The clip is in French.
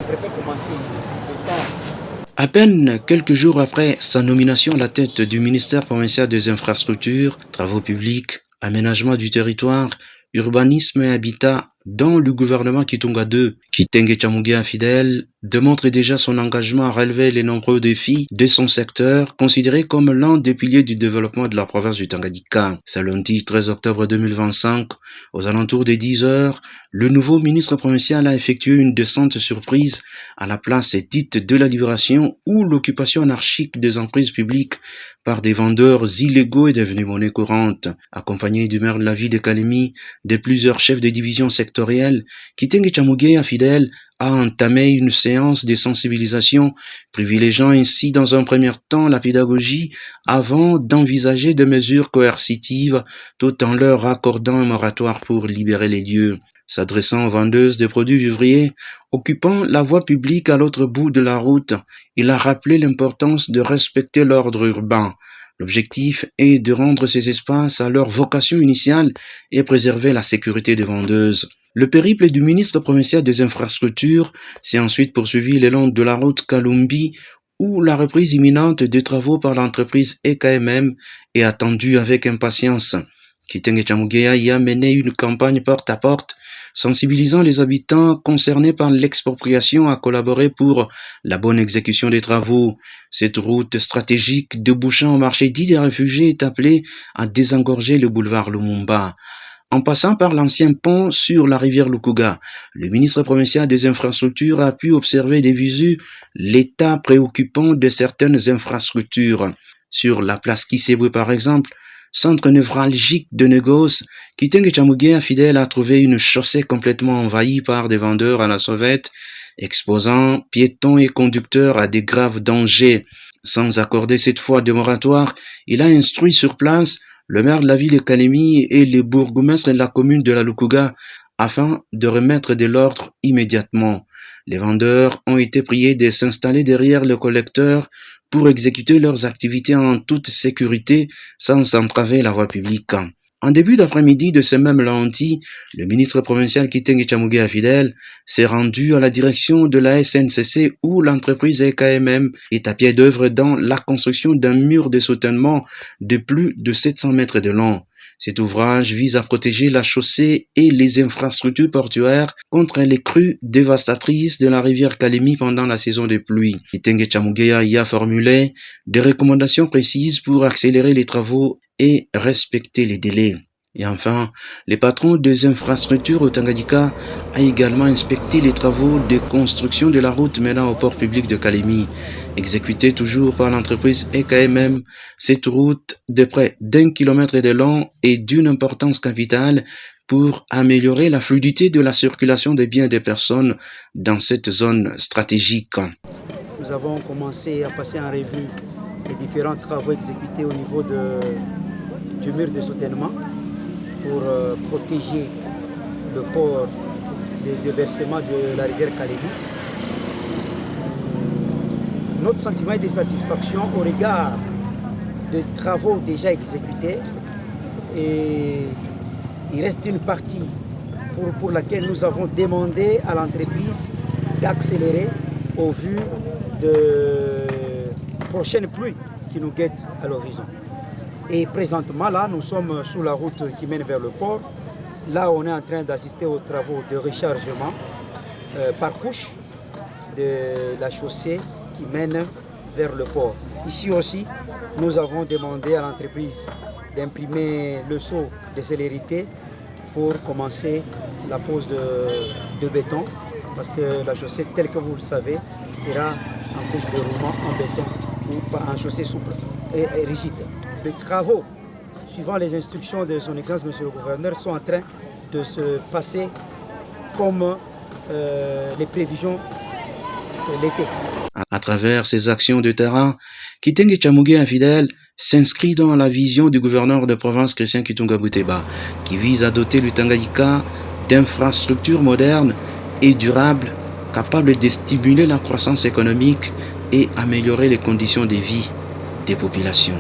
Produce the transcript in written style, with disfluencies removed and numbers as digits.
préfère commencer ici. Le temps. À peine quelques jours après sa nomination à la tête du ministère provincial des infrastructures, travaux publics, aménagement du territoire, urbanisme et habitat, dans le gouvernement Kitunga II, Kitenge Chamugea Fidèle démontre déjà son engagement à relever les nombreux défis de son secteur, considéré comme l'un des piliers du développement de la province du Tanganyika. Ce lundi 13 octobre 2025, aux alentours des 10 heures, le nouveau ministre provincial a effectué une descente surprise à la place dite de la Libération, où l'occupation anarchique des emprises publiques par des vendeurs illégaux est devenue monnaie courante. Accompagné du maire de la ville de Kalemi, de plusieurs chefs de division sectorielle, Kitenge Chamugea Fidèle a entamé une séance de sensibilisation, privilégiant ainsi dans un premier temps la pédagogie avant d'envisager des mesures coercitives tout en leur accordant un moratoire pour libérer les lieux. S'adressant aux vendeuses de produits vivriers occupant la voie publique à l'autre bout de la route, il a rappelé l'importance de respecter l'ordre urbain. L'objectif est de rendre ces espaces à leur vocation initiale et préserver la sécurité des vendeuses. Le périple du ministre provincial des infrastructures s'est ensuite poursuivi le long de la route Kalumbi, où la reprise imminente des travaux par l'entreprise EKMM est attendue avec impatience. Kitenge Chamugea y a mené une campagne porte à porte, sensibilisant les habitants concernés par l'expropriation à collaborer pour la bonne exécution des travaux. Cette route stratégique débouchant au marché dit des réfugiés est appelée à désengorger le boulevard Lumumba. En passant par l'ancien pont sur la rivière Lukuga, le ministre provincial des infrastructures a pu observer des visu l'état préoccupant de certaines infrastructures. Sur la place Kisebwe par exemple, centre névralgique de négoce, Kitenge Chamugea Fidèle a trouvé une chaussée complètement envahie par des vendeurs à la sauvette, exposant piétons et conducteurs à des graves dangers. Sans accorder cette fois de moratoire, il a instruit sur place le maire de la ville de Kalemi et les bourgmestres de la commune de la Lukuga afin de remettre de l'ordre immédiatement. Les vendeurs ont été priés de s'installer derrière le collecteur pour exécuter leurs activités en toute sécurité sans entraver la voie publique. En début d'après-midi de ce même lundi, le ministre provincial Kitenge Chamugea Fidèle s'est rendu à la direction de la SNCC où l'entreprise EKMM est à pied d'œuvre dans la construction d'un mur de soutènement de plus de 700 mètres de long. Cet ouvrage vise à protéger la chaussée et les infrastructures portuaires contre les crues dévastatrices de la rivière Kalemi pendant la saison des pluies. Kitenge Chamugea y a formulé des recommandations précises pour accélérer les travaux et respecter les délais. Et enfin, les patrons des infrastructures au Tanganyika a également inspecté les travaux de construction de la route menant au port public de Kalemi. Exécutée toujours par l'entreprise EKMM, cette route de près d'1 kilomètre de long est d'une importance capitale pour améliorer la fluidité de la circulation des biens et des personnes dans cette zone stratégique. Nous avons commencé à passer en revue les différents travaux exécutés au niveau du mur de soutènement pour protéger le port des déversements de la rivière Kalemi. Notre sentiment est de satisfaction au regard des travaux déjà exécutés, et il reste une partie pour laquelle nous avons demandé à l'entreprise d'accélérer au vu de prochaines pluies qui nous guettent à l'horizon. Et présentement, là, nous sommes sur la route qui mène vers le port. Là, on est en train d'assister aux travaux de rechargement par couche de la chaussée qui mène vers le port. Ici aussi, nous avons demandé à l'entreprise d'imprimer le sceau de célérité pour commencer la pose de béton, parce que la chaussée, telle que vous le savez, sera en couche de roulement en béton ou en chaussée souple et rigide. Les travaux, suivant les instructions de son Excellence Monsieur le Gouverneur, sont en train de se passer comme les prévisions de l'été. À travers ces actions de terrain, Kitenge Chamugea Fidèle s'inscrit dans la vision du gouverneur de province Christian Kitunga Buteba, qui vise à doter le Tanganyika d'infrastructures modernes et durables, capables de stimuler la croissance économique et améliorer les conditions de vie des populations.